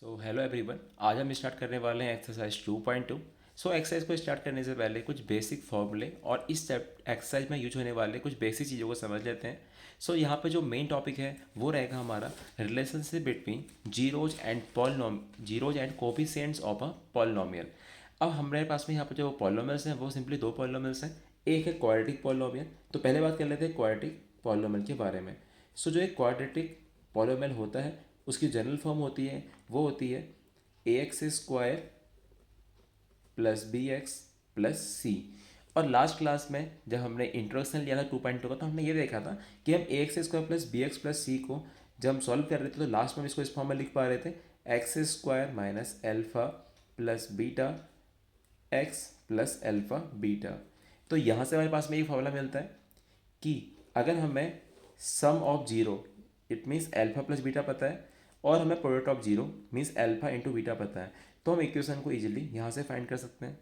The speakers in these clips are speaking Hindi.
सो हेलो एवरीवन, आज हम स्टार्ट करने वाले हैं एक्सरसाइज 2.2। एक्सरसाइज को स्टार्ट करने से पहले कुछ बेसिक फॉर्मूले और इस एक्सरसाइज में यूज होने वाले कुछ बेसिक चीज़ों को समझ लेते हैं। यहाँ पे जो मेन टॉपिक है वो रहेगा हमारा relationship between zeros and coefficients of a polynomial. अब हमारे पास में यहाँ पर जो पॉलिनोमियल्स हैं वो सिंपली दो पॉलिनोमियल्स हैं। एक है क्वाड्रेटिक पॉलिनोमियल। तो पहले बात कर लेते हैं क्वाड्रेटिक पॉलिनोमियल के बारे में। जो एक क्वाड्रेटिक पॉलिनोमियल होता है उसकी जनरल फॉर्म होती है, वो होती है a x square plus b x plus c. और लास्ट क्लास में जब हमने इंट्रोडक्शन लिया था 2.2 का, तो हमने ये देखा था कि हम a x square plus b x plus c को जब हम सॉल्व कर रहे थे तो लास्ट में हम इसको इस फॉर्म में लिख पा रहे थे x square minus alpha plus beta x plus alpha beta. तो यहाँ से हमारे पास में एक फॉर्मूला मिलता है कि अगर हमें sum of zero, it means alpha plus beta पता है, और हमें product of zero means alpha into beta पता है, तो हम इक्वेशन को इजीली यहाँ से फाइंड कर सकते हैं।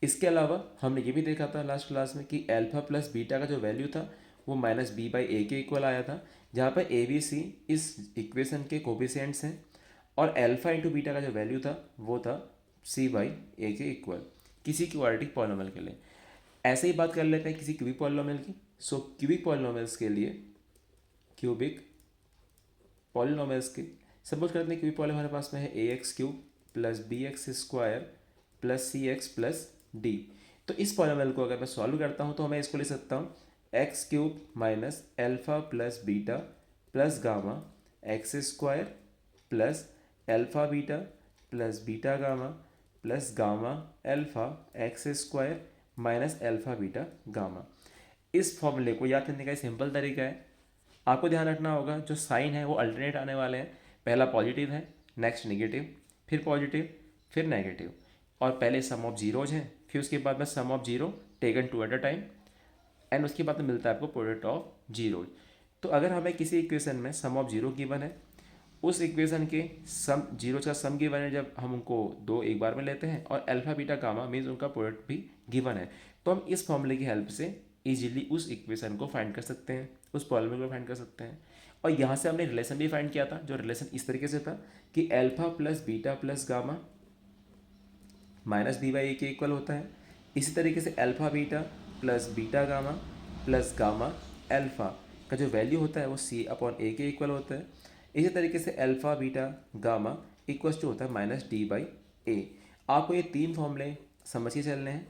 इसके अलावा हमने ये भी देखा था लास्ट क्लास में कि एल्फा प्लस बीटा का जो वैल्यू था वो माइनस बी बाई ए के इक्वल आया था, जहाँ पर ए बी सी इस इक्वेशन के कोफिशिएंट्स हैं और एल्फा इंटू बीटा का जो वैल्यू था वो था सी बाई ए के इक्वल किसी क्वाड्रेटिक पॉलिनोमियल के लिए। ऐसे ही बात कर लेते हैं किसी क्यूबिक पॉलिनोमियल की। क्यूबिक पॉलिनोमियल्स के लिए, क्यूबिक पॉलिनोमियल्स के सपोज करते हैं क्यूबिक पॉलिनोमियल हमारे पास में है a x cube plus b x square plus c x plus d. तो इस पॉलिनोमियल को अगर मैं सॉल्व करता हूँ तो मैं इसको लिख सकता हूँ x cube minus alpha plus beta plus gamma x square plus alpha beta plus beta gamma plus gamma alpha x square minus alpha beta gamma. इस फॉर्मूले को याद करने का सिंपल तरीका है, आपको ध्यान रखना होगा जो साइन है वो अल्टरनेट आने वाले हैं। पहला पॉजिटिव है, नेक्स्ट नेगेटिव, फिर पॉजिटिव, फिर नेगेटिव, और पहले सम ऑफ जीरोज हैं, फिर उसके बाद में sum of zero taken two at a time, and उसके बाद में मिलता है आपको प्रोडक्ट ऑफ जीरोज। तो अगर हमें किसी इक्वेशन में सम ऑफ जीरो गिवन है, उस इक्वेशन के सम जीरोज का सम गिवन है, जब हम उनको दो एक बार में लेते हैं और अल्फा बीटा गामा मीन्स उनका प्रोडक्ट भी गिवन है, तो हम इस फॉर्मूले की हेल्प से इजीली उस इक्वेशन को फाइंड कर सकते हैं, उस पॉलिनोमियल को फाइंड कर सकते हैं। और यहाँ से हमने रिलेशन भी फाइंड किया था, जो रिलेशन इस तरीके से था कि alpha plus beta plus gamma minus b by a के इक्वल होता है। इसी तरीके से alpha beta plus beta gamma plus gamma alpha का जो वैल्यू होता है वो सी अपॉन ए के इक्वल होता है। इसी तरीके से alpha beta gamma equals to होता है माइनस डी बाई ए। आपको ये तीन फॉर्मूले समझ के चलने हैं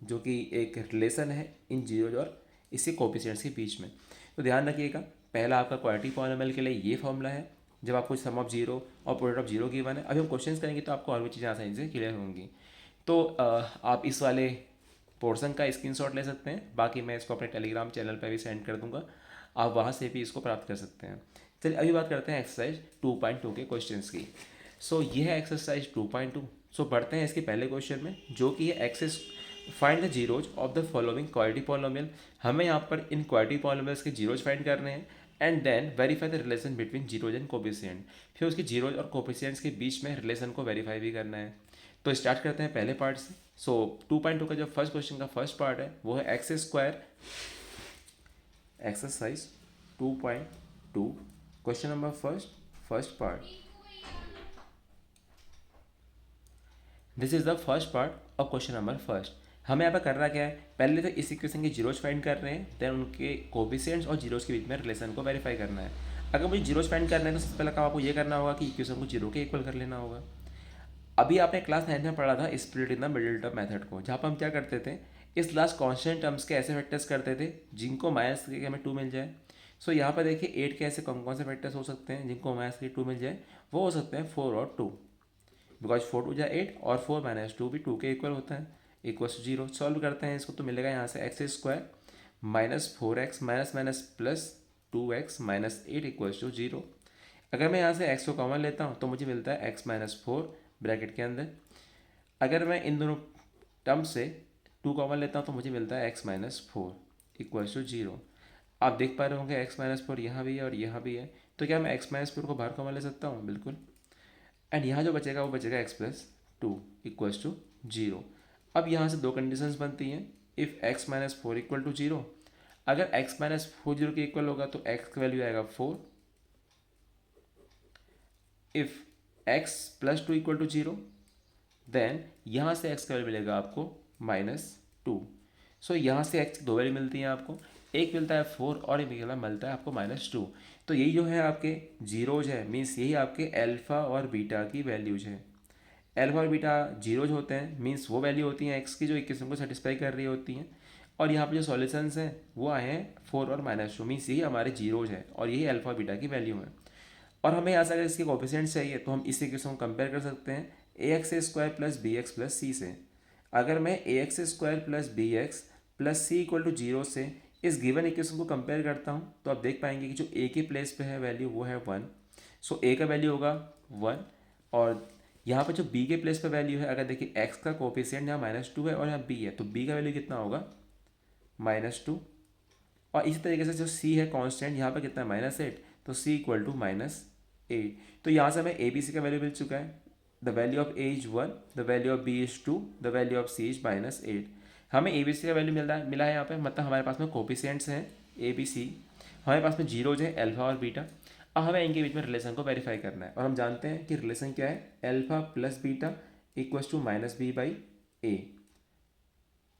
जो कि एक रिलेशन है इन जीरोज और इसके कोफिशिएंट्स के बीच में। तो ध्यान रखिएगा, पहला आपका क्वाड्रेटिक पॉलिनोमियल के लिए ये फॉर्मूला है जब आपको सम ऑफ जीरो और प्रोडक्ट ऑफ जीरो गिवन है। अभी हम क्वेश्चंस करेंगे तो आपको और भी चीज़ें आसानी से क्लियर होंगी। तो आप इस वाले पोर्शन का स्क्रीनशॉट ले सकते हैं, बाकी मैं इसको अपने टेलीग्राम चैनल पर भी सेंड कर दूंगा, आप वहाँ से भी इसको प्राप्त कर सकते हैं। चलिए अभी बात करते हैं एक्सरसाइज 2.2 के क्वेश्चंस की। ये है एक्सरसाइज 2.2। बढ़ते हैं इसके पहले क्वेश्चन में, जो कि है access find the zeros of the following quadratic polynomial. हमें यहाँ पर इन क्वाड्रेटिक पॉलिनोमियल्स के जीरोज फाइंड करने हैं and then verify the relation between zeros and coefficient. फिर उसके जीरोज और कोफिशिएंट्स के बीच में रिलेशन को वेरीफाई भी करना है। तो स्टार्ट करते हैं पहले पार्ट से। 2.2 का जो फर्स्ट क्वेश्चन का फर्स्ट पार्ट है वो है x square, exercise 2.2, question number first part. This is the first part of question number first. हमें यहाँ पर करना क्या है, पहले तो इस इक्वेशन के जीरोज फाइंड कर रहे हैं, देन उनके कोफिशिएंट्स और जीरोज के बीच में रिलेशन को वेरीफाई करना है। अगर मुझे जीरोज फाइंड करना है तो सबसे पहले काम आपको ये करना होगा कि इक्वेशन को जीरो के इक्वल कर लेना होगा। अभी आपने क्लास 9 में पढ़ा था split in the middle term method को, जहाँ पर हम क्या करते थे, इस लास्ट कॉन्स्टेंट टर्म्स के ऐसे फैक्टर्स करते थे जिनको माइनस करके हमें 2 मिल जाए। यहाँ पर देखिए 8 के ऐसे कौन कौन से फैक्टर्स हो सकते हैं जिनको माइनस करके 2 मिल जाए, वो हो सकते हैं 4 और 2, बिकॉज 4 टू जा 8 और 4 माइनस 2 भी 2 के इक्वल होता है, इक्वल टू 0। सॉल्व करते हैं इसको तो मिलेगा यहाँ से x square minus 4x minus minus plus 2x minus 8 equals to 0। अगर मैं यहाँ से x को कॉमन लेता हूँ तो मुझे मिलता है x माइनस 4 ब्रैकेट के अंदर। अगर मैं इन दोनों टर्म से 2 कॉमन लेता हूँ तो मुझे मिलता है x माइनस 4 इक्वल्स टू 0। आप देख पा रहे होंगे x माइनस 4 यहाँ भी है और यहाँ भी है, तो क्या मैं x माइनस 4 को बाहर कॉमन ले सकता हूँ? बिल्कुल। एंड यहाँ जो बचेगा वो बचेगा x प्लस 2 इक्वल्स टू 0। अब यहाँ से दो कंडीशंस बनती हैं, if x minus 4 equal to 0, अगर x माइनस 4 0 के इक्वल होगा तो x का वैल्यू आएगा 4। If x plus two equal to zero, then यहाँ से एक्स का वैल्यू मिलेगा आपको -2। सो यहाँ से एक्स की दो वैल्यू मिलती हैं आपको, एक मिलता है 4 और एक मिलता है आपको -2। तो यही जो है आपके जीरोज है, मीन्स यही आपके अल्फ़ा और बीटा की वैल्यूज है। अल्फ़ा और बीटा जीरोज होते हैं, मीन्स वो वैल्यू होती हैं एक्स की जो इक्वेशन को सेटिस्फाई कर रही होती हैं। और यहाँ पे जो सॉल्यूशंस हैं वो आए हैं 4 और -2, मीन्स यही हमारे जीरोज है और यही अल्फ़ा और बीटा की वैल्यू है। और हमें यहाँ से अगर इसके कोफिशिएंट चाहिए तो हम इस इक्वेशन को कंपेयर कर सकते हैं a x square plus b x plus c से। अगर मैं a x square plus b x plus c equal to zero से इस गिवन इक्वेशन को कंपेयर करता हूँ तो आप देख पाएंगे कि जो ए के प्लेस पे है वैल्यू वो है 1। सो ए का वैल्यू होगा 1। और यहाँ पर जो बी के प्लेस पे वैल्यू है, अगर देखिए एक्स का कोफिशिएंट यहाँ -2 है और यहाँ बी है, तो बी का वैल्यू कितना होगा -2। और इसी तरीके से जो सी है कांस्टेंट, यहाँ पर कितना है -8, तो सी इक्वल टू -8। तो यहाँ से हमें ए बी सी का वैल्यू मिल चुका है। The value of a is 1, the value of b is 2, the value of c is -8। हमें ए बी सी का वैल्यू मिला है यहाँ पे, मतलब हमारे पास में कोफिशिएंट्स हैं ए बी सी, हमारे पास में जीरोज हैं अल्फा और बीटा। अब हमें इनके बीच में रिलेशन को वेरीफाई करना है और हम जानते हैं कि रिलेशन क्या है, alpha plus beta equals to -b/a।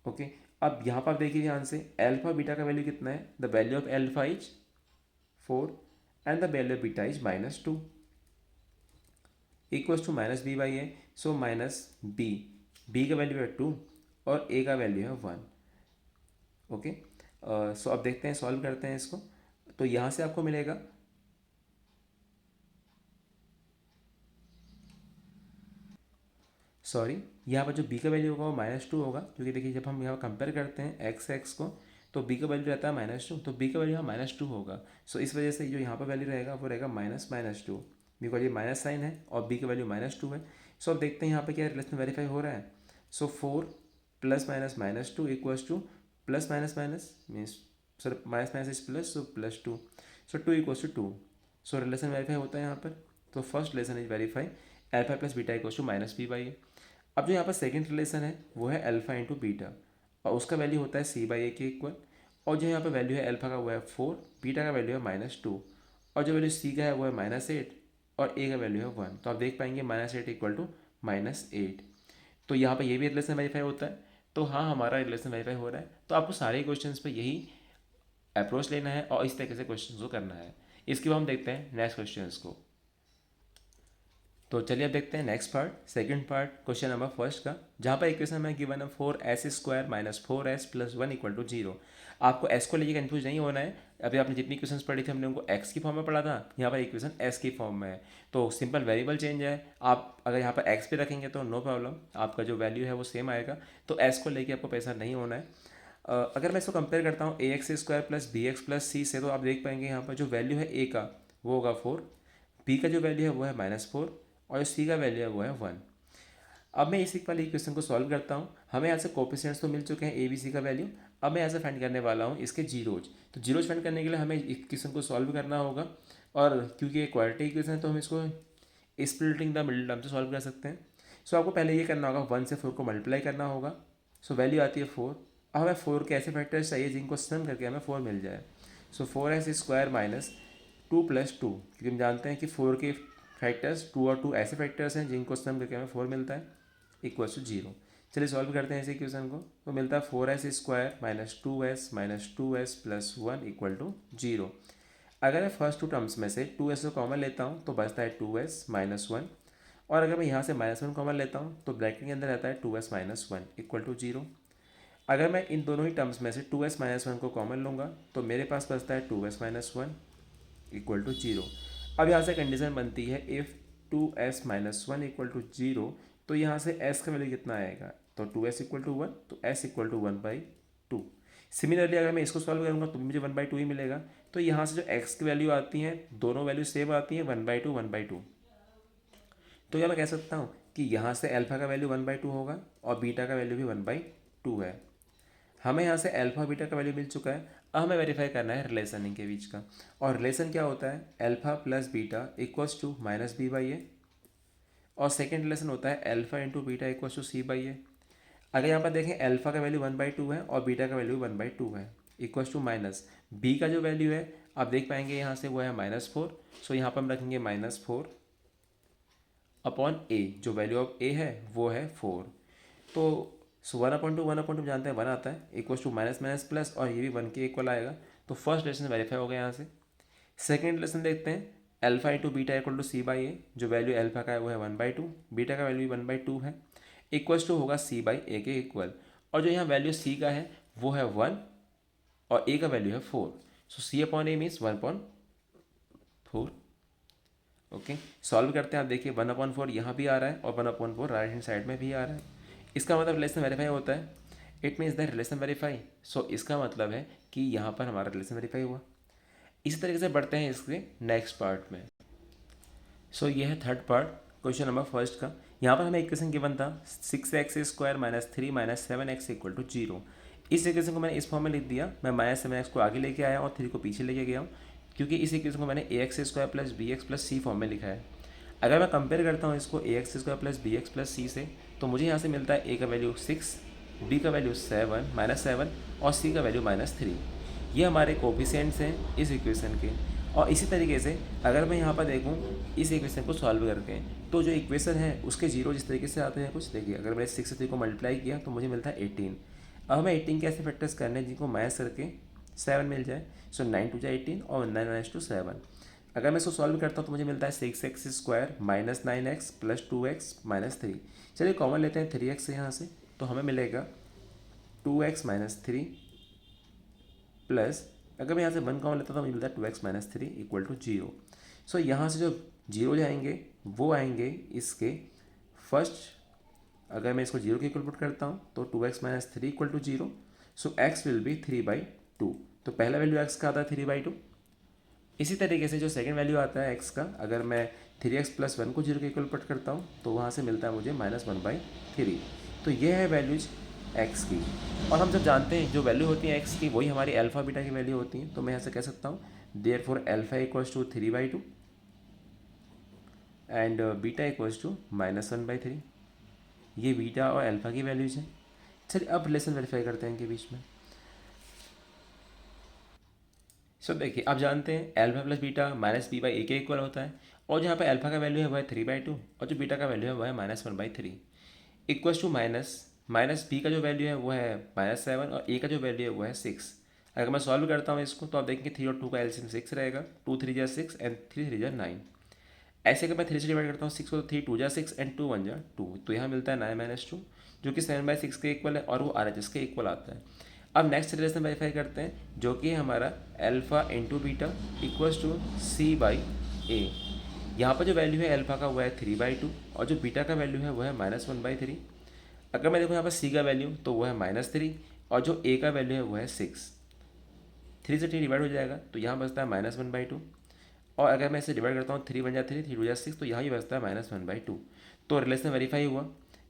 Okay, अब यहाँ पर देखिए ध्यान से, अल्फा बीटा का वैल्यू कितना है, the value of alpha is 4 and the value of beta is -2 equals to -b/a। So -b, b का वैल्यू है 2 और a का वैल्यू है 1। ओके, सो अब देखते हैं, सॉल्व करते हैं इसको। तो यहाँ से आपको मिलेगा सॉरी, यहाँ पर जो b का वैल्यू होगा वो -2 होगा, क्योंकि देखिए जब हम यहाँ कंपेयर करते हैं x को तो b का वैल्यू रहता है -2, तो b का वैल्यू यहाँ -2 होगा। सो इस वजह से जो यहाँ पर वैल्यू रहेगा वो रहेगा -2, बिकॉज ये माइनस साइन है और b का वैल्यू -2 है। सो अब देखते हैं यहाँ पर क्या रिलेशन वेरीफाई हो रहा है। So 4 + -2 equals to plus minus minus means, sir minus minus is plus, so +2, so 2 equals to 2। So relation verify होता है यहाँ पर। तो first relation is verify, alpha plus beta equals to -b/a। अब जो यहाँ पर सेकंड रिलेशन है वो है अल्फा इंटू बीटा, और उसका वैल्यू होता है c/a के इक्वल। और जो यहाँ पर वैल्यू है अल्फा का वो है 4, बीटा का वैल्यू है -2, और जो वैल्यू c का है वो है -8 और a का वैल्यू है 1। तो आप देख पाएंगे -8 इक्वल टू -8। तो यहाँ पर ये भी रिलेशन वेरीफाई होता है। तो हाँ, हमारा रिलेशन वेरीफाई हो रहा है। तो आपको सारे क्वेश्चन पे यही अप्रोच लेना है और इस तरीके से क्वेश्चन को करना है। इसके बाद हम देखते हैं नेक्स्ट क्वेश्चन को। तो चलिए अब देखते हैं next part, second part question number first का, जहाँ पर इक्वेशन में गिवन है 4s² - 4s + 1 = 0। आपको s को लेके कंफ्यूज नहीं होना है। अभी आपने जितनी क्वेश्चंस पढ़ी थी हमने उनको x की फॉर्म में पढ़ा था, यहाँ पर इक्वेशन s की फॉर्म में है। तो सिंपल वेरिएबल चेंज है, आप अगर यहाँ पर x पे रखेंगे तो नो प्रॉब्लम, आपका जो वैल्यू है वो सेम आएगा। तो s को लेके आपको परेशान नहीं होना है। अगर मैं इसको कंपेयर करता हूँ ax² + bx + c से, तो आप देख पाएंगे यहाँ पर जो वैल्यू है a का वो होगा 4, b का जो वैल्यू है वो है -4 और सी का वैल्यू है वो है 1। अब मैं इसी वाली इक्वेशन को सॉल्व करता हूँ। हमें यहाँ से कोफिशिएंट्स तो मिल चुके हैं ए बी सी का वैल्यू। अब मैं यहाँ से फाइंड करने वाला हूँ इसके जीरोज। तो जीरोज फाइंड करने के लिए हमें इक्वेशन को सॉल्व करना होगा, और क्योंकि ये क्वाड्रेटिक इक्वेशन है तो हम इसको स्प्लिटिंग द मिडिल टर्म से सॉल्व कर सकते हैं। सो आपको पहले ये करना होगा, 1 से 4 को मल्टीप्लाई करना होगा। सो वैल्यू आती है 4। अब हमें 4 के ऐसे फैक्टर्स चाहिए जिनको सम करके हमें 4 मिल जाए। सो 4s² - 2 + 2, क्योंकि हम जानते हैं कि 4 के फैक्टर्स 2 और 2 ऐसे फैक्टर्स हैं जिनको सम करके हमें 4 मिलता है, इक्वल्स टू 0। चलिए सॉल्व करते हैं इस इक्वेशन को। तो मिलता है 4s² - 2s - 2s + 1 = 0। अगर मैं फर्स्ट टू टर्म्स में से 2s को कॉमन लेता हूँ तो बचता है 2s - 1, और अगर मैं यहाँ से -1 कॉमन लेता हूँ तो ब्रैकेट के अंदर रहता है 2s - 1 = 0। अगर मैं इन दोनों ही टर्म्स में से 2s - 1 को कॉमन लूँगा तो मेरे पास बचता है 2s - 1 = 0। अब यहाँ से कंडीशन बनती है, इफ़ 2s - 1 = 0, तो यहाँ से s का वैल्यू कितना आएगा, तो 2s = 1, तो s = 1/2। सिमिलरली अगर मैं इसको सॉल्व करूँगा तो भी मुझे 1/2 ही मिलेगा। तो यहाँ से जो x की वैल्यू आती है, दोनों वैल्यू सेम आती हैं, 1/2 1/2। तो यह मैं कह सकता हूँ कि यहाँ से अल्फा का वैल्यू 1/2 होगा और बीटा का वैल्यू भी 1/2 है। हमें यहाँ से अल्फा बीटा का वैल्यू मिल चुका है। अब हमें वेरीफाई करना है रिलेशन इनके बीच का, और रिलेशन क्या होता है, alpha plus beta equals to -b/a, और सेकेंड रिलेशन होता है alpha into beta equals to c/a। अगर यहाँ पर देखें, अल्फा का वैल्यू 1/2 है और बीटा का वैल्यू 1/2 है, इक्वल्स टू माइनस बी का जो वैल्यू है आप देख पाएंगे यहाँ से वो है -4। सो यहाँ पर हम रखेंगे -4, अपॉन ए, जो वैल्यू ऑफ ए है वो है 4। तो 1/2 जानते हैं 1 आता है, equal to minus minus plus, और ये भी 1 के इक्वल आएगा। तो फर्स्ट रिलेशन वेरीफाई हो गया यहाँ से। सेकेंड रिलेशन देखते हैं, alpha into beta equal to c by a, जो वैल्यू अल्फा का है वो है 1/2, बीटा का वैल्यू भी 1/2 है, इक्वल्स टू होगा सी बाई ए के इक्वल। और जो यहाँ वैल्यू सी का है वो है 1 और ए का वैल्यू है 4। सो सी अपॉन ए मीन्स 1/4। ओके, सॉल्व करते हैं। आप देखिए 1/4 यहाँ भी आ रहा है और 1/4 राइट हैंड साइड में भी आ रहा है। इसका मतलब रिलेशन वेरीफाई होता है, it means that relation verify. So इसका मतलब है कि यहाँ पर हमारा रिलेशन वेरीफाई हुआ। इसी तरीके से बढ़ते हैं इसके नेक्स्ट पार्ट में। सो ये है third part question number first का। यहाँ पर हमें इक्वेशन गिवन था 6x² - 3 - 7x = 0। इस इक्वेशन को मैंने इस फॉर्म में लिख दिया। मैं -7x को आगे लेके आया और 3 को पीछे लेके गया हूँ, क्योंकि इस इक्वेशन को मैंने ax² + bx + c फॉर्म में लिखा है। अगर मैं कंपेयर करता हूँ इसको ax² + bx + c से, तो मुझे यहाँ से मिलता है a का वैल्यू 6, b का वैल्यू 7 और c का वैल्यू -3। ये हमारे कोफिशिएंट्स हैं इस इक्वेशन के। और इसी तरीके से अगर मैं यहाँ पर देखूँ इस इक्वेशन को सॉल्व करके, तो जो इक्वेशन है उसके जीरो जिस तरीके से आते हैं कुछ देखिए। अगर मैंने 6 से 3 को मल्टीप्लाई किया तो मुझे मिलता है 18। अब हमें 18 कैसे फैक्टर्स करने हैं जिनको माइनस करके 7 मिल जाए। सो 9 2 18 और 9 - 2 7। अगर मैं इसको सॉल्व करता हूँ तो मुझे मिलता है 6x² - 9x + 2x - 3। चलिए कॉमन लेते हैं 3x यहाँ से, तो हमें मिलेगा 2x - 3 प्लस, अगर मैं यहाँ से 1 कॉमन लेता तो मुझे मिलता है 2x - 3 = 0। सो यहाँ से जो जीरो जाएंगे वो आएंगे इसके फर्स्ट। अगर मैं इसको जीरो के इक्वल पुट करता हूँ तो 2x - 3 = 0। So x will be 3/2। तो पहला वैल्यू x का आता है 3/2। इसी तरीके से जो सेकंड वैल्यू आता है x का, अगर मैं 3x + 1 को जीरो के इक्वल पुट करता हूँ तो वहाँ से मिलता है मुझे -1/3। तो ये है वैल्यूज x की। और हम सब जानते हैं जो वैल्यू होती है x की वही हमारी अल्फ़ा बीटा की वैल्यू होती है। तो मैं यहाँ से कह सकता हूँ देयरफॉर अल्फ़ा = 3/2 एंड बीटा = -1/3। ये बीटा और अल्फ़ा की वैल्यूज हैं। चलिए अब रिलेशन वेरीफाई करते हैं इनके बीच में। सो देखिए आप जानते हैं अल्फा प्लस बीटा -b/a के इक्वल होता है, और जहाँ पे अल्फा का वैल्यू है वह है 3/2 और जो बीटा का वैल्यू है वह है -1/3। इक्वल्स टू माइनस बी का जो वैल्यू है वो है -7 और ए का जो वैल्यू है वो है 6। अगर मैं सॉल्व करता हूँ इसको तो आप देखेंगे 3 और 2 का एलसीएम 6 रहेगा। 2 3 × 6 एंड 3 3 × 9। ऐसे अगर मैं 3 से डिवाइड करता हूँ 6 को, तो 3 2 × 6 एंड 2 1 × 2, तो यहाँ मिलता है 9 - 2, जो कि 7/6 के इक्वल है और वो RHS के इक्वल आता है। अब नेक्स्ट रिलेशन वेरीफाई करते हैं जो कि हमारा alpha into beta equals to c/a। यहाँ पर जो वैल्यू है अल्फ़ा का वो है 3/2 और जो बीटा का वैल्यू है वो है -1/3। अगर मैं देखूँ यहाँ पर c का वैल्यू तो वो है -3 और जो a का वैल्यू है वो है 6। 3 से 3 डिवाइड हो जाएगा तो यहाँ बचता है -1/2। और अगर मैं इसे डिवाइड करता हूँ 3 × 1 = 3 3 2 × 6, तो यहाँ ही बचता है -1/2। तो रिलेशन वेरीफाई हुआ।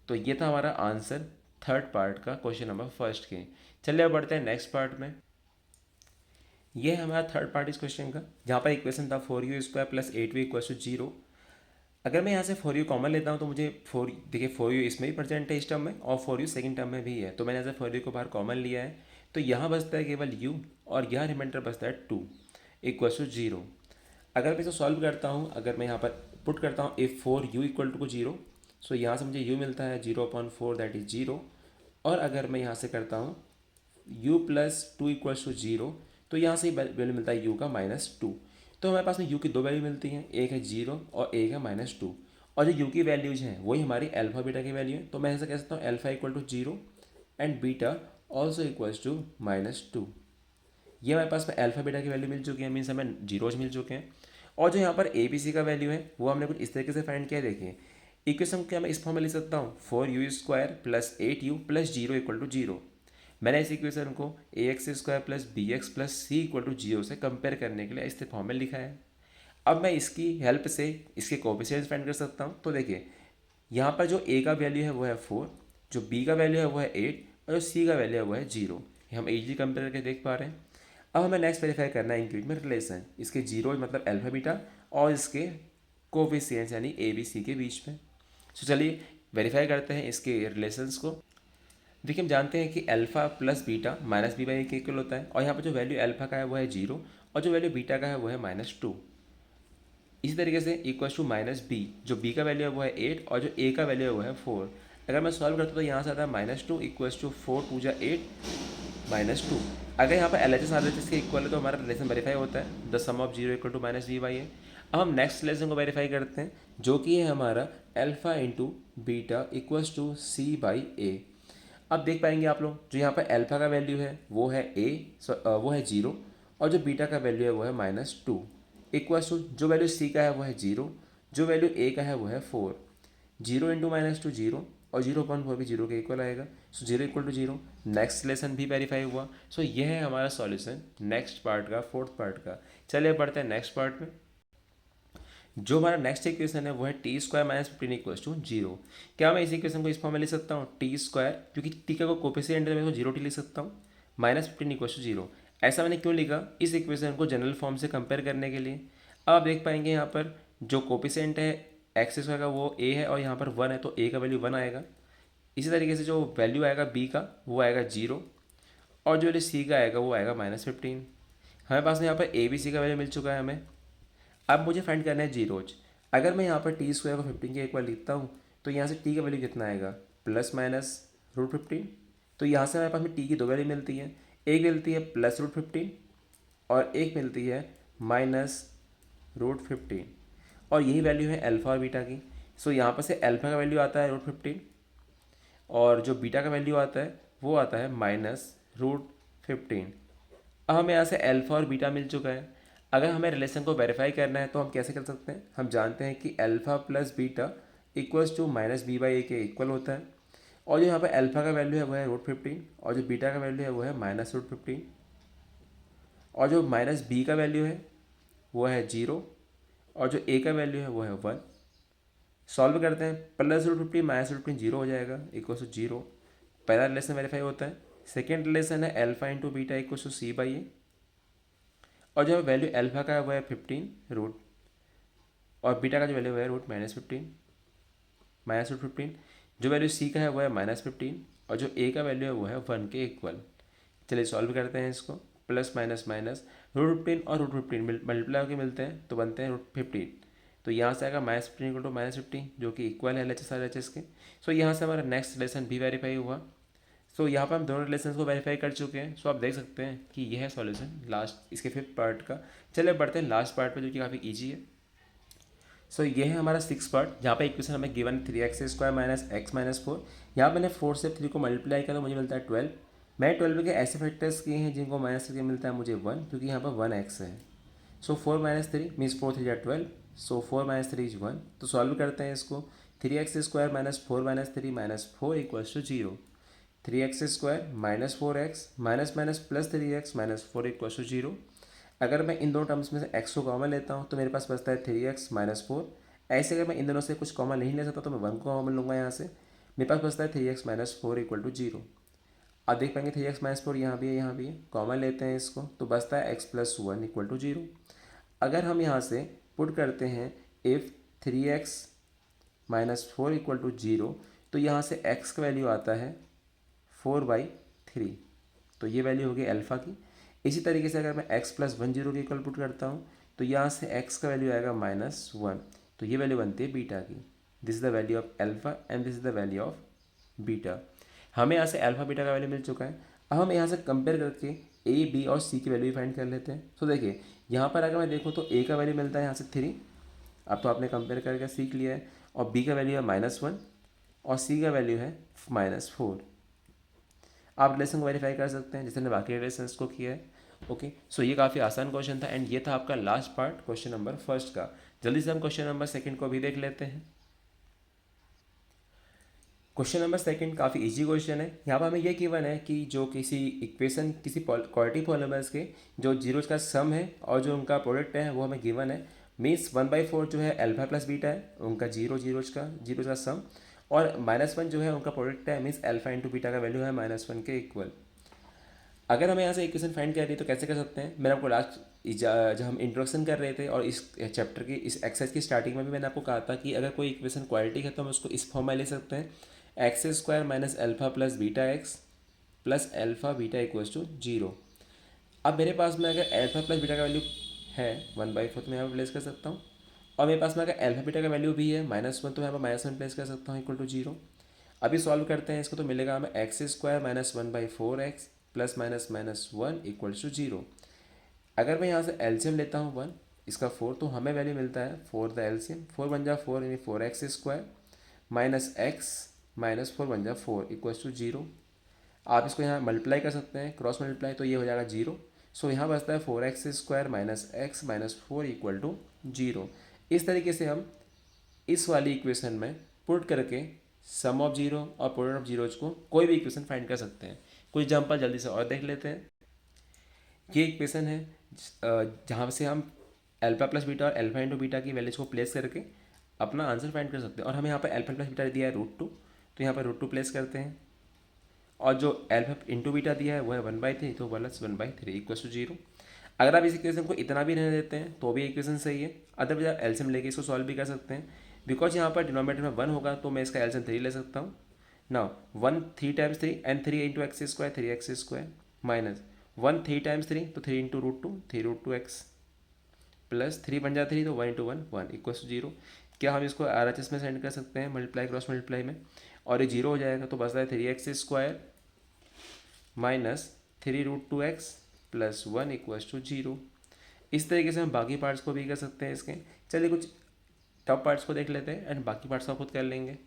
तो ये था हमारा आंसर थर्ड पार्ट का क्वेश्चन नंबर फर्स्ट के। चलिए अब बढ़ते हैं नेक्स्ट पार्ट में। ये है हमारा थर्ड पार्ट इस क्वेश्चन का, जहाँ पर इक्वेशन था 4u² + 8v = 0। अगर मैं यहाँ से 4u कॉमन लेता हूँ तो मुझे 4, देखिए 4u इसमें भी प्रेजेंट है इस टर्म में और 4u सेकंड टर्म में भी है, तो मैंने यहाँ से 4u को बाहर कॉमन लिया है। तो यहाँ बचता है केवल u और यहाँ रिमाइंडर बचता है 2 = 0। अगर मैं इसे सॉल्व करता हूँ, अगर मैं यहाँ पर पुट करता हूँ इफ़ 4u = 0, सो यहाँ से मुझे u मिलता है 0/4 दैट इज़ 0। और अगर मैं यहाँ से करता हूँ u + 2 = 0, तो यहाँ से वैल्यू मिलता है u का -2। तो हमारे पास में u की दो वैल्यू मिलती हैं, एक है 0 और एक है -2। और जो u की वैल्यूज हैं वही हमारी अल्फ़ा बीटा की वैल्यू है। तो मैं ऐसा कह सकता हूँ अल्फ़ा = 0 एंड बीटा ऑल्सो = -2। ये हमारे पास में अल्फ़ा बीटा की वैल्यू मिल चुकी है, मीन्स हमें जीरोज मिल चुके हैं। और जो यहाँ पर ए बी सी का वैल्यू है वो हमने कुछ इस तरीके से फाइंड किया है। देखिए इक्वेशन क्या मैं इस फॉर्म में लिख सकता हूँ 4u² + 8u + 0 = 0। मैंने इस इक्वेशन को ax² + bx + c = 0 से कंपेयर करने के लिए इस फॉर्म में लिखा है। अब मैं इसकी हेल्प से इसके कोफिशिएंट्स फाइंड कर सकता हूँ। तो देखिए यहाँ पर जो a का वैल्यू है वो है 4, जो b का वैल्यू है वो है 8 और जो c का वैल्यू है वो है 0। ये हम इजीली कंपेयर करके देख पा रहे हैं। अब हमें नेक्स्ट वेरीफाई करना है इनके बीच में रिलेशन, इसके जीरो मतलब अल्फा बीटा और इसके कोफिशिएंट्स यानी ए बी सी के बीच में। तो चलिए वेरीफाई करते हैं इसके रिलेशंस को। देखिए हम जानते हैं कि अल्फा प्लस बीटा -b/a के इक्वल होता है, और यहाँ पर जो वैल्यू अल्फा का है वो है 0 और जो वैल्यू बीटा का है वो है -2। इसी तरीके से इक्वल टू माइनस बी, जो बी का वैल्यू है वो है 8 और जो ए का वैल्यू है वो है 4। अगर मैं सॉल्व करता हूँ तो यहाँ से आता है -2 इक्वल्स टू 4 टू जा 8 -2। अगर यहाँ पर L H S R H S के इक्वल है तो हमारा रिलेशन वेरीफाई होता है, the sum of zero equal to minus b by a. अब हम नेक्स्ट रिलेशन को वेरीफाई करते हैं, जो कि है हमारा alpha into beta equals to c by a. अब देख पाएंगे आप लोग, जो यहाँ पर अल्फा का वैल्यू है वो है वो है 0, और जो बीटा का वैल्यू है वो है -2 इक्वल्स टू जो वैल्यू सी का है वो है 0, जो वैल्यू ए का है वो है 4। 0 इंटू -2 0, और 0.4 भी 0 के इक्वल आएगा। सो 0 इक्वल टू 0। नेक्स्ट लेसन भी वेरीफाई हुआ। सो यह है हमारा सॉल्यूशन नेक्स्ट पार्ट का, फोर्थ पार्ट का। चलिए पढ़ते हैं नेक्स्ट पार्ट में। जो हमारा नेक्स्ट इक्वेशन है वो है T square minus 15 equals to 0। क्या मैं इस इक्वेशन को इस फॉर्म में लिख सकता हूँ, टी स्क्वायर, क्योंकि टी का कोफिशिएंट है मैं तो 0 टी लिख सकता हूँ, -15 इक्वल्स टू 0। ऐसा मैंने क्यों लिखा, इस इक्वेशन को जनरल फॉर्म से कंपेयर करने के लिए। अब आप देख पाएंगे यहाँ पर जो कोफिशिएंट है एक्स स्क्वायर का वो ए है, और यहाँ पर 1 है तो ए का वैल्यू 1 आएगा। इसी तरीके से जो वैल्यू आएगा बी का वो आएगा 0, और जो वैल्यू सी का आएगा वो आएगा -15। हमारे पास में यहाँ पर ए बी सी का वैल्यू मिल चुका है हमें। अब मुझे फाइंड करना है जीरोज। अगर मैं यहाँ पर टी स्क्वायर को 15 के एक बार लिखता हूँ तो यहाँ से टी का वैल्यू कितना आएगा, +-√15। तो यहाँ से हमारे पास में टी की दो वैल्यू मिलती है, एक मिलती है +√15 और एक मिलती है -√15, और यही वैल्यू है अल्फा और बीटा की। सो यहाँ पर से अल्फा का वैल्यू आता है √15, और जो बीटा का वैल्यू आता है वो आता है -√15। अब हमें यहाँ से अल्फा और बीटा मिल चुका है। अगर हमें रिलेशन को वेरीफाई करना है तो हम कैसे कर सकते हैं, हम जानते हैं कि alpha plus beta equals to -b/a के इक्वल होता है, और जो यहाँ पर अल्फा का वैल्यू है वो है √15, और जो बीटा का वैल्यू है वो है -√15, और जो -b का वैल्यू है वो है 0, और जो a का वैल्यू है वो है 1। सॉल्व करते हैं, +√15 -√15 0 हो जाएगा इक्वल टू 0। पहला रिलेशन वेरीफाई होता है। सेकेंड रिलेशन है alpha into beta equal to c/a, और जो वैल्यू अल्फा का है वो है 15 और बीटा का जो वैल्यू है -15 जो वैल्यू सी का है वो है -15, और जो ए का वैल्यू है वो है 1 के इक्वल। चलिए सॉल्व करते हैं इसको। प्लस माइनस माइनस √15 और √15 मल्टीप्लाई होकर मिलते हैं तो बनते हैं √15। तो यहाँ से आएगा -15 इक्वल टू -15, जो कि इक्वल है LHS और RHS के। सो यहाँ से हमारा नेक्स्ट रिलेशन भी वेरीफाई हुआ। सो यहाँ पर हम दोनों रिलेशन को वेरीफाई कर चुके हैं। सो आप देख सकते हैं कि यह है सॉल्यूशन लास्ट इसके 5th पार्ट का। चलिए बढ़ते हैं लास्ट पार्ट पर, जो कि काफ़ी ईजी है। सो ये है हमारा 6th पार्ट, जहाँ पे इक्वेशन हमें given 3x² minus x minus 4। यहाँ मैंने 4 से 3 को मल्टीप्लाई किया तो मुझे मिलता है 12। मैं 12 के ऐसे फैक्टर्स किए हैं जिनको माइनस करके मिलता है मुझे 1, क्योंकि यहाँ पर 1x है। So 4 - 3 means 4 3 12। So 4 - 3 is 1। तो सॉल्व करते हैं इसको। 3x² minus 4 - 3 minus 4 equals to 0। 3x² minus 4x minus minus plus 3x minus 4 equals to 0। अगर मैं इन दोनों टर्म्स में से x को कॉमन लेता हूँ तो मेरे पास बचता है 3x माइनस 4। ऐसे अगर मैं इन दोनों से कुछ कॉमन नहीं ले सकता तो मैं 1 को कॉमन लूँगा यहाँ से। मेरे पास बचता है 3x माइनस 4 इक्वल टू 0। अब देख पाएंगे 3x माइनस 4 यहाँ भी है, यहाँ भी है, कॉमन लेते हैं इसको तो बचता है x प्लस 1 इक्वल टू 0। अगर हम यहाँ से पुट करते हैं if 3x minus 4 equal to 0, तो यहाँ से x का वैल्यू आता है 4/3। तो ये वैल्यू होगी अल्फ़ा की। इसी तरीके से अगर मैं x प्लस 1 0 के इक्वल पुट करता हूँ तो यहाँ से x का वैल्यू आएगा -1। तो ये वैल्यू बनती है बीटा की। This is the value of alpha and this is the value of beta. हमें यहाँ से अल्फ़ा बीटा का वैल्यू मिल चुका है। अब हम यहाँ से कंपेयर करके ए बी और सी की वैल्यू फाइंड कर लेते हैं। तो देखिए यहाँ पर अगर मैं देखूँ तो ए का वैल्यू मिलता है यहाँ से 3, अब तो आपने कंपेयर करके सीख लिया है, और बी का वैल्यू है -1 और सी का वैल्यू है -4। आप रिलेशन को वेरीफाई कर सकते हैं जैसे ने बाकी रिलेशंस को किया है। ओके, सो ये काफ़ी आसान क्वेश्चन था एंड ये था आपका last part question number first का। जल्दी से हम क्वेश्चन नंबर सेकंड को भी देख लेते हैं। क्वेश्चन नंबर सेकंड काफ़ी इजी क्वेश्चन है। यहाँ पर हमें यह गिवन है कि जो किसी इक्वेशन किसी क्वाड्रेटिक पॉलीमर्स के जो जीरोज का सम है और जो उनका प्रोडक्ट है वो हमें गिवन है। मीन्स 1/4 जो है अल्फा प्लस बीटा है उनका जीरोज का सम, और -1 जो है उनका प्रोडक्ट है, मीन्स अल्फा इंटू बीटा का वैल्यू है -1 के इक्वल। अगर हमें यहाँ से इक्वेशन फाइंड करनी है तो कैसे कर सकते हैं। मैंने आपको लास्ट जब हम इंट्रोडक्शन कर रहे थे और इस चैप्टर की इस एक्सरसाइज की स्टार्टिंग में भी मैंने आपको कहा था कि अगर कोई इक्वेशन क्वाड्रेटिक है तो हम उसको इस फॉर्म में ले सकते हैं, x² minus alpha plus beta x plus alpha beta equals to 0। अब मेरे पास में अगर अल्फा प्लस बीटा का वैल्यू है 1/4 तो मैं यहाँ प्लेस कर सकता हूँ, और मेरे पास में अगर अल्फा बीटा का वैल्यू भी है -1, तो यहाँ पर -1 प्लेस कर सकता हूँ इक्वल टू 0। अभी सॉल्व करते हैं इसको, तो मिलेगा हमें x² minus 1/4x plus minus minus 1 equal to 0। अगर मैं यहाँ से एलसीएम लेता हूँ 1, इसका 4, तो हमें वैल्यू मिलता है 4 द एलसीएम, 4 बन जा 4 यानी 4x² माइनस x माइनस 4 बन जा 4 इक्वल्स टू 0। आप इसको यहाँ मल्टीप्लाई कर सकते हैं, क्रॉस मल्टीप्लाई, तो ये हो जाएगा 0। सो यहाँ बचता है 4x² minus x minus 4 equal to 0। इस तरीके से हम इस वाली इक्वेशन में पुट करके सम ऑफ जीरो और प्रोडक्ट ऑफ जीरोज को कोई भी इक्वेशन फाइंड कर सकते हैं। कुछ एग्जाम्पल जल्दी से और देख लेते हैं। ये इक्वेशन है जहाँ से हम अल्फा प्लस बीटा और अल्फा इंटू बीटा की वैल्यूज को प्लेस करके अपना आंसर फाइंड कर सकते हैं। और हमें यहाँ पर अल्फा प्लस बीटा दिया है √2, तो यहाँ पर √2 प्लेस करते हैं। और जो अल्फा इंटू बीटा दिया है वो है 1/3, तो 1/3 इक्वल टू 0। अगर आप इस इक्वेशन को इतना भी रहने देते हैं तो भी इक्वेशन सही है। अदरवाइज आप एलसीएम लेके इसको सॉल्व भी कर सकते हैं। बिकॉज यहाँ पर डिनोमिनेटर में 1 होगा तो मैं इसका एलसीएम 3 ले सकता हूँ। Now 1 3 times 3 and 3 into x² 3x² minus 1 3 times 3 तो 3 इंटू √2 3√2x प्लस 3 बन जाए 3 तो 1 इंटू 1 1 इक्वल टू 0। क्या हम इसको RHS में सेंड कर सकते हैं मल्टीप्लाई क्रॉस मल्टीप्लाई में, और ये 0 हो जाएगा तो बचता है 3x² minus 3√2x plus 1 equal to 0। इस तरीके से हम बाकी पार्ट्स को भी कर सकते हैं इसके। चलिए कुछ टॉप पार्ट्स को देख लेते हैं एंड बाकी पार्ट्स को खुद कर लेंगे।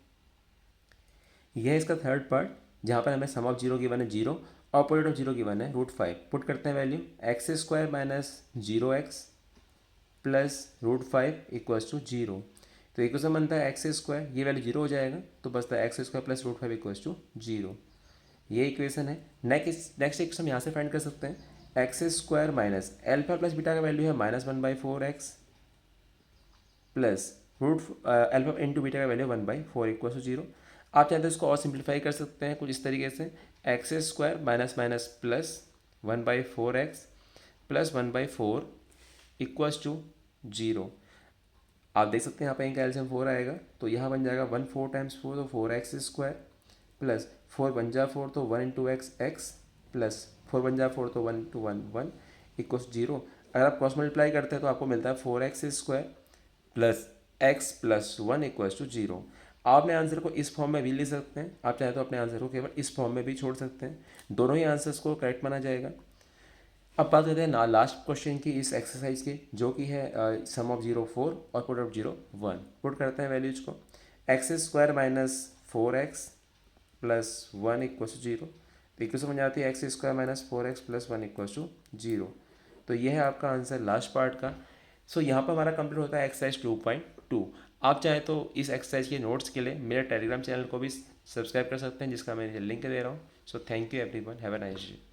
यह है इसका थर्ड पार्ट, जहाँ पर हमें सम ऑफ जीरो गिवन है 0 और प्रोडक्ट ऑफ जीरो गिवन है √5। पुट करते हैं value x² minus 0x plus √5 equals to 0। तो इक्वेशन बनता है x², ये वैल्यू 0 हो जाएगा तो बचता है x² प्लस √5 इक्वल्स टू 0। ये इक्वेशन है। नेक्स्ट इक्वेशन यहाँ से फाइंड कर सकते हैं x² minus alpha plus beta का वैल्यू है -1/4x plus alpha into beta का वैल्यू 1/4 इक्वल टू 0। आप चाहें तो इसको और सिंप्लीफाई कर सकते हैं कुछ इस तरीके से x² minus minus plus 1/4x plus 1/4 equals to 0। आप देख सकते हैं यहाँ पे इनका एलसीएम 4 आएगा तो यहाँ बन जाएगा 1 4 टाइम्स 4 तो 4x² प्लस 4 बन जा 4 तो 1 इंटू x प्लस 4 बन जा 4 तो 1 इंटू 1 1 इक्वल्स 0। अगर आप क्रॉस मल्टीप्लाई करते हैं तो आपको मिलता है 4x² plus x plus 1 equals to 0। आप अपने आंसर को इस फॉर्म में भी ले सकते हैं, आप चाहे तो अपने आंसर को केवल इस फॉर्म में भी छोड़ सकते हैं, दोनों ही आंसर्स को करेक्ट माना जाएगा। अब बात करते हैं ना लास्ट क्वेश्चन की इस एक्सरसाइज की, जो कि है सम ऑफ 0 4 और प्रोडक्ट ऑफ 0 1। पुट करते हैं वैल्यूज को x² minus 4x plus 1 equals to 0। तो इक्वेशन बन जाती है x² minus 4x plus 1 equals to 0। तो ये है आपका आंसर लास्ट पार्ट का। सो यहाँ पर हमारा कंप्लीट होता है एक्सरसाइज 2.2। आप चाहे तो इस एक्सरसाइज के नोट्स के लिए मेरे टेलीग्राम चैनल को भी सब्सक्राइब कर सकते हैं, जिसका मैं लिंक दे रहा हूँ। So thank you everyone, have a nice day.